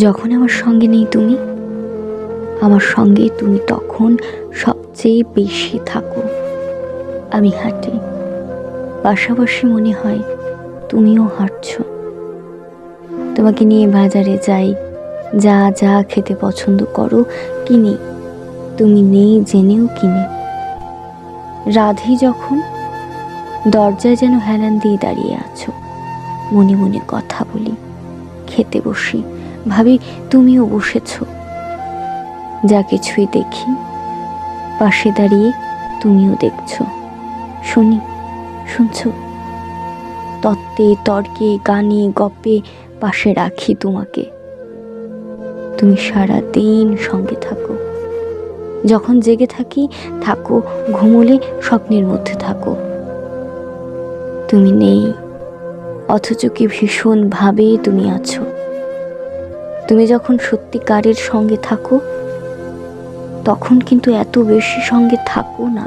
যখন আমার সঙ্গে নেই তুমি, আমার সঙ্গে তুমি তখন সবচেয়ে বেশি থাকো। আমি হাঁটি, পাশাপাশি মনে হয় তুমিও হাঁটছো। তোমাকে নিয়ে বাজারে যাই, যা যা খেতে পছন্দ করো কিনি, তুমি নেই জেনেও কিনি। রাধি যখন দরজায় যেন হেলান দিয়ে দাঁড়িয়ে আছো, মনে মনে কথা বলি, খেতে বসি, ভাবি তুমিও বসেছো। যা কিছুই দেখি, পাশে দাঁড়িয়ে তুমিও দেখছো। শুনি, শুনছো, তত্ত্বে তর্কে গানে গপ্পে পাশে রাখি তোমাকে। তুমি সারা দিন সঙ্গে থাকো, যখন জেগে থাকি থাকো, ঘুমোলে স্বপ্নের মধ্যে থাকো। তুমি নেই, অথচ কি ভীষণ ভাবে তুমি আছো। তুমি যখন সত্যিকারের সঙ্গে থাকো, তখন কিন্তু এত বেশি সঙ্গে থাকো না।